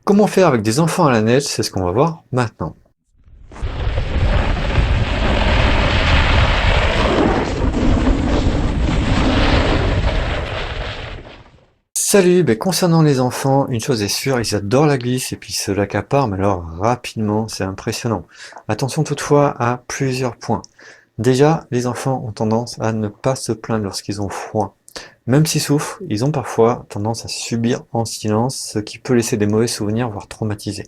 Comment faire avec des enfants à la neige, c'est ce qu'on va voir maintenant. Salut, concernant les enfants, une chose est sûre, ils adorent la glisse et puis ils se l'accaparent, mais alors rapidement, c'est impressionnant. Attention toutefois à plusieurs points. Déjà, les enfants ont tendance à ne pas se plaindre lorsqu'ils ont froid. Même s'ils souffrent, ils ont parfois tendance à subir en silence, ce qui peut laisser des mauvais souvenirs, voire traumatiser.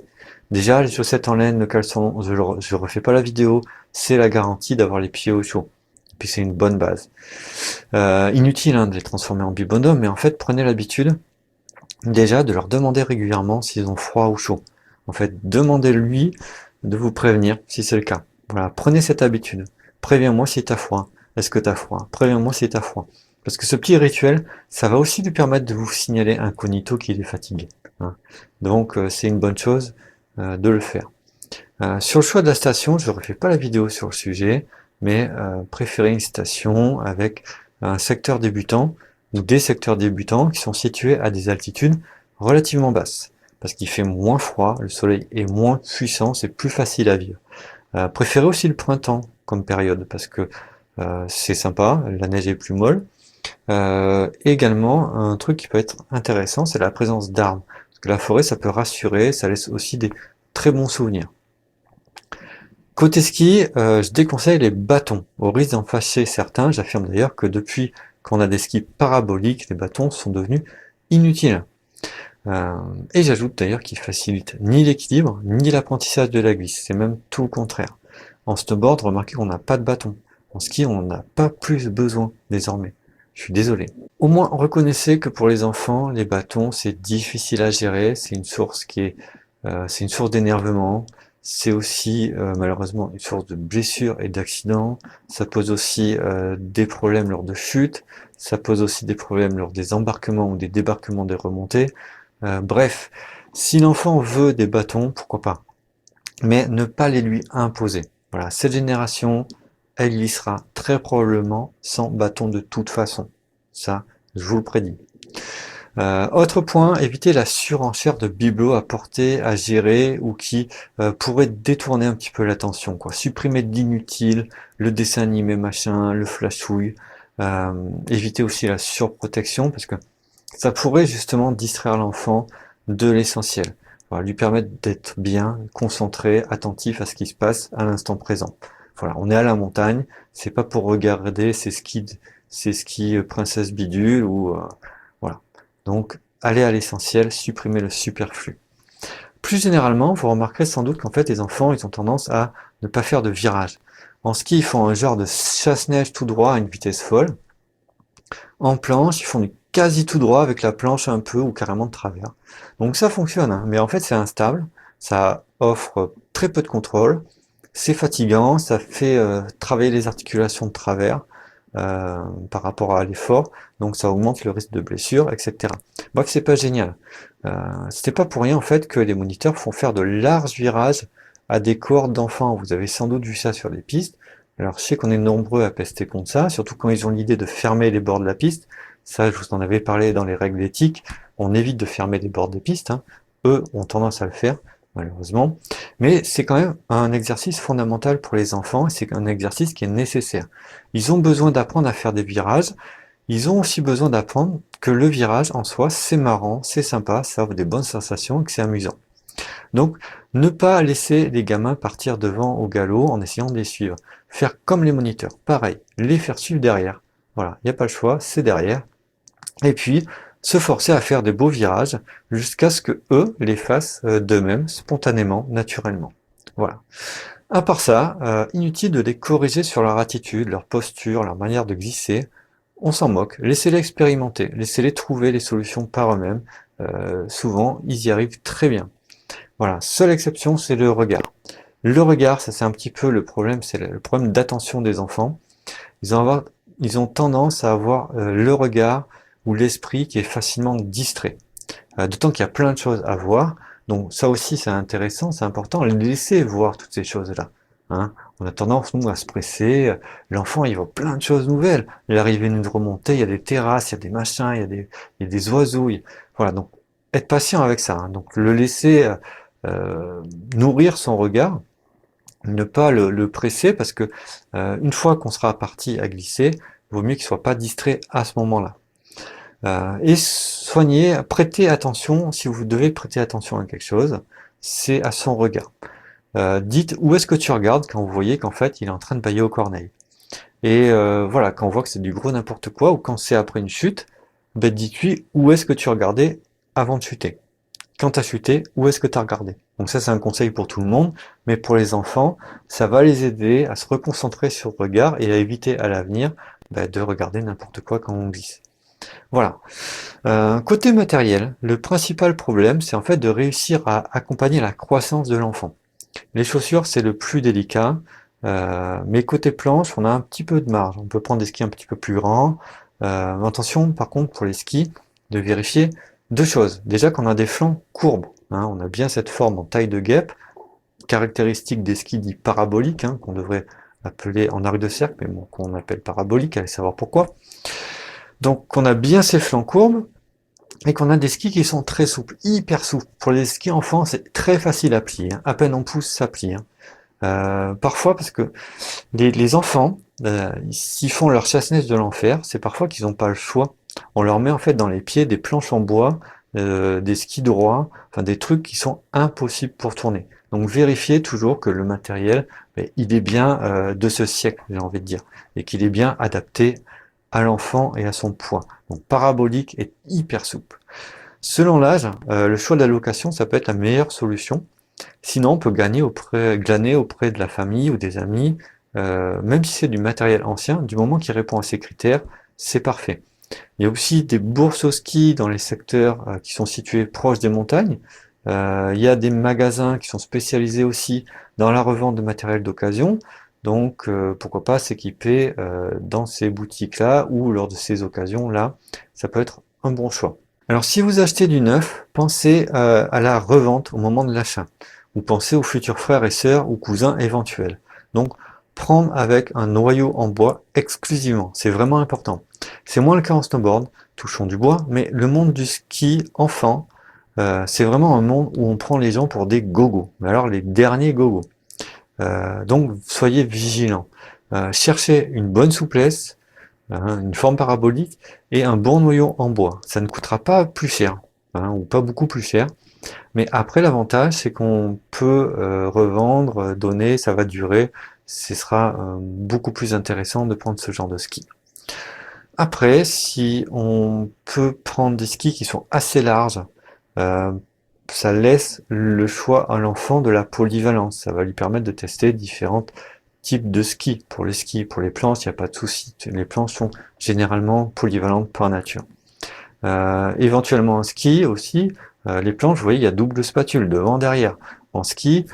Déjà, les chaussettes en laine, le caleçon, je refais pas la vidéo, c'est la garantie d'avoir les pieds au chaud. Et puis c'est une bonne base. Inutile de les transformer en bibendum, mais en fait, prenez l'habitude déjà de leur demander régulièrement s'ils ont froid ou chaud. En fait, demandez-lui de vous prévenir si c'est le cas. Voilà, prenez cette habitude. Préviens-moi si t'as froid. Est-ce que t'as froid? Préviens-moi si t'as froid. Parce que ce petit rituel, ça va aussi lui permettre de vous signaler incognito qu'il est fatigué. Hein. Donc c'est une bonne chose de le faire. Sur le choix de la station, je ne refais pas la vidéo sur le sujet, mais préférez une station avec un secteur débutant ou des secteurs débutants qui sont situés à des altitudes relativement basses, parce qu'il fait moins froid, le soleil est moins puissant, c'est plus facile à vivre. Préférez aussi le printemps comme période, parce que c'est sympa, la neige est plus molle. Également, un truc qui peut être intéressant, c'est la présence d'arbres, parce que la forêt, ça peut rassurer, ça laisse aussi des très bons souvenirs. Côté ski, je déconseille les bâtons. Au risque d'en fâcher certains, j'affirme d'ailleurs que depuis qu'on a des skis paraboliques, les bâtons sont devenus inutiles. Et j'ajoute d'ailleurs qu'ils facilitent ni l'équilibre, ni l'apprentissage de la glisse. C'est même tout le contraire. En snowboard, remarquez qu'on n'a pas de bâton. En ski, on n'en a pas plus besoin désormais. Je suis désolé. Au moins, reconnaissez que pour les enfants, les bâtons, c'est difficile à gérer. C'est une source d'énervement. C'est aussi malheureusement une source de blessures et d'accidents. Ça pose aussi des problèmes lors de chutes. Ça pose aussi des problèmes lors des embarquements ou des débarquements des remontées. Bref, si l'enfant veut des bâtons, pourquoi pas. Mais ne pas les lui imposer. Voilà, cette génération, elle glissera très probablement sans bâton de toute façon. Ça, je vous le prédis. Autre point, éviter la surenchère de bibelots à porter, à gérer ou qui pourrait détourner un petit peu l'attention. Supprimer de l'inutile, le dessin animé machin, le flashouille. Éviter aussi la surprotection parce que ça pourrait justement distraire l'enfant de l'essentiel. Voilà, lui permettre d'être bien, concentré, attentif à ce qui se passe à l'instant présent. Voilà, on est à la montagne, c'est pas pour regarder ces skis princesse bidule ou voilà. Donc, allez à l'essentiel, supprimez le superflu. Plus généralement, vous remarquerez sans doute qu'en fait, les enfants, ils ont tendance à ne pas faire de virage. En ski, ils font un genre de chasse-neige tout droit à une vitesse folle. En planche, ils font du quasi tout droit avec la planche un peu ou carrément de travers. Donc ça fonctionne, mais en fait c'est instable, ça offre très peu de contrôle, c'est fatigant, ça fait travailler les articulations de travers par rapport à l'effort, donc ça augmente le risque de blessure, etc. Bref, c'est pas génial. C'était pas pour rien en fait que les moniteurs font faire de larges virages à des cohortes d'enfants. Vous avez sans doute vu ça sur les pistes. Alors, je sais qu'on est nombreux à pester contre ça, surtout quand ils ont l'idée de fermer les bords de la piste. Ça, je vous en avais parlé dans les règles éthiques. On évite de fermer les bords des pistes. Eux ont tendance à le faire, malheureusement. Mais c'est quand même un exercice fondamental pour les enfants et c'est un exercice qui est nécessaire. Ils ont besoin d'apprendre à faire des virages. Ils ont aussi besoin d'apprendre que le virage en soi, c'est marrant, c'est sympa, ça offre des bonnes sensations et que c'est amusant. Donc, ne pas laisser les gamins partir devant au galop en essayant de les suivre. Faire comme les moniteurs, pareil, les faire suivre derrière. Voilà, il n'y a pas le choix, c'est derrière. Et puis, se forcer à faire des beaux virages jusqu'à ce que eux les fassent d'eux-mêmes, spontanément, naturellement. Voilà. À part ça, inutile de les corriger sur leur attitude, leur posture, leur manière de glisser. On s'en moque. Laissez-les expérimenter, laissez-les trouver les solutions par eux-mêmes. Souvent, ils y arrivent très bien. Voilà, seule exception, c'est le regard. Le regard, ça c'est un petit peu le problème, c'est le problème d'attention des enfants. Ils ont tendance à avoir le regard ou l'esprit qui est facilement distrait. D'autant qu'il y a plein de choses à voir. Donc ça aussi c'est intéressant, c'est important, laisser voir toutes ces choses-là. Hein. On a tendance, nous, à se presser. L'enfant, il voit plein de choses nouvelles. L'arrivée d'une remontée, il y a des terrasses, il y a des machins, il y a des oiseaux. Voilà, donc être patient avec ça, hein. Donc le laisser nourrir son regard, ne pas le presser, parce que une fois qu'on sera parti à glisser, il vaut mieux qu'il soit pas distrait à ce moment-là. Et soigner, prêter attention, si vous devez prêter attention à quelque chose, c'est à son regard. Dites où est-ce que tu regardes quand vous voyez qu'en fait il est en train de bâiller aux corneilles. Et voilà, quand on voit que c'est du gros n'importe quoi, ou quand c'est après une chute, ben dites-lui où est-ce que tu regardais avant de chuter. Quand tu as chuté, où est-ce que tu as regardé? Donc ça, c'est un conseil pour tout le monde, mais pour les enfants, ça va les aider à se reconcentrer sur le regard et à éviter à l'avenir de regarder n'importe quoi quand on glisse. Voilà. Côté matériel, le principal problème, c'est en fait de réussir à accompagner la croissance de l'enfant. Les chaussures, c'est le plus délicat, mais côté planche, on a un petit peu de marge. On peut prendre des skis un petit peu plus grands. Attention, par contre, pour les skis, de vérifier deux choses. Déjà qu'on a des flancs courbes, hein, on a bien cette forme en taille de guêpe, caractéristique des skis dits paraboliques, hein, qu'on devrait appeler en arc de cercle, mais bon, qu'on appelle parabolique, allez savoir pourquoi. Donc on a bien ces flancs courbes, et qu'on a des skis qui sont très souples, hyper souples. Pour les skis enfants, c'est très facile à plier, hein. À peine on pousse, ça plie, hein. Parfois, parce que les enfants, s'ils font leur chasse-neige de l'enfer, c'est parfois qu'ils n'ont pas le choix. On leur met en fait dans les pieds des planches en bois, des skis droits, enfin des trucs qui sont impossibles pour tourner. Donc vérifiez toujours que le matériel, il est bien de ce siècle, j'ai envie de dire, et qu'il est bien adapté à l'enfant et à son poids. Donc parabolique et hyper souple. Selon l'âge, le choix de la location, ça peut être la meilleure solution. Sinon, on peut glaner auprès de la famille ou des amis, même si c'est du matériel ancien, du moment qu'il répond à ces critères, c'est parfait. Il y a aussi des bourses au ski dans les secteurs qui sont situés proches des montagnes. Il y a des magasins qui sont spécialisés aussi dans la revente de matériel d'occasion. Donc, pourquoi pas s'équiper dans ces boutiques-là ou lors de ces occasions-là. Ça peut être un bon choix. Alors, si vous achetez du neuf, pensez à la revente au moment de l'achat. Ou pensez aux futurs frères et sœurs ou cousins éventuels. Donc, prendre avec un noyau en bois exclusivement. C'est vraiment important. C'est moins le cas en snowboard, touchons du bois, mais le monde du ski enfant, c'est vraiment un monde où on prend les gens pour des gogos. Mais alors les derniers gogos. Donc soyez vigilants. Cherchez une bonne souplesse, hein, une forme parabolique et un bon noyau en bois. Ça ne coûtera pas plus cher, hein, ou pas beaucoup plus cher. Mais après, l'avantage, c'est qu'on peut revendre, donner, ça va durer. Ce sera beaucoup plus intéressant de prendre ce genre de ski. Après, si on peut prendre des skis qui sont assez larges, euh, ça laisse le choix à l'enfant de la polyvalence. Ça va lui permettre de tester différents types de skis. Pour les skis, pour les planches, il n'y a pas de souci. Les planches sont généralement polyvalentes par nature. Éventuellement en ski aussi, les planches, vous voyez, il y a double spatule, devant, derrière. En ski,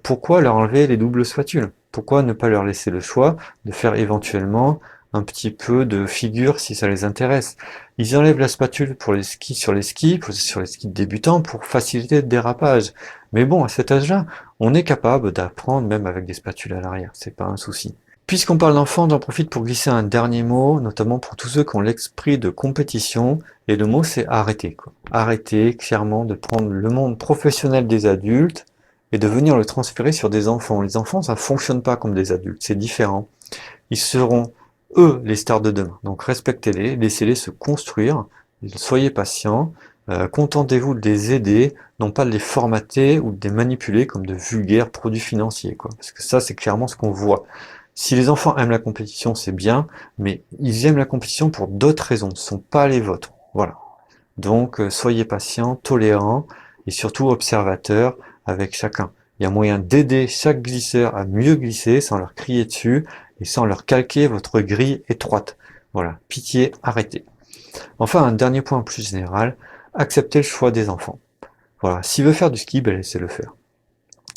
pourquoi leur enlever les doubles spatules? Pourquoi ne pas leur laisser le choix de faire éventuellement un petit peu de figure si ça les intéresse? Ils enlèvent la spatule pour les skis sur les skis débutants pour faciliter le dérapage. Mais bon, à cet âge-là, on est capable d'apprendre même avec des spatules à l'arrière, c'est pas un souci. Puisqu'on parle d'enfants, j'en profite pour glisser un dernier mot, notamment pour tous ceux qui ont l'esprit de compétition, et le mot c'est arrêter, quoi. Arrêter clairement de prendre le monde professionnel des adultes et de venir le transférer sur des enfants. Les enfants, ça fonctionne pas comme des adultes, c'est différent. Ils seront, eux, les stars de demain. Donc respectez-les, laissez-les se construire, soyez patients, contentez-vous de les aider, non pas de les formater ou de les manipuler comme de vulgaires produits financiers, quoi. Parce que ça, c'est clairement ce qu'on voit. Si les enfants aiment la compétition, c'est bien, mais ils aiment la compétition pour d'autres raisons, ce ne sont pas les vôtres. Voilà. Donc, soyez patients, tolérants et surtout observateurs avec chacun. Il y a moyen d'aider chaque glisseur à mieux glisser sans leur crier dessus et sans leur calquer votre grille étroite. Voilà. Pitié, arrêtez. Enfin, un dernier point plus général, acceptez le choix des enfants. Voilà. S'il veut faire du ski, laissez-le faire.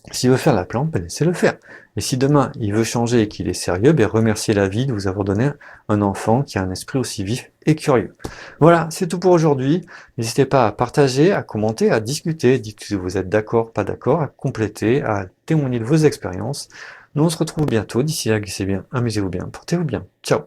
S'il veut faire la plante, laissez-le faire. Et si demain il veut changer et qu'il est sérieux, remerciez la vie de vous avoir donné un enfant qui a un esprit aussi vif et curieux. Voilà, c'est tout pour aujourd'hui. N'hésitez pas à partager, à commenter, à discuter. Dites si vous êtes d'accord, pas d'accord, à compléter, à témoigner de vos expériences. Nous on se retrouve bientôt. D'ici là, glissez bien, amusez-vous bien, portez-vous bien. Ciao.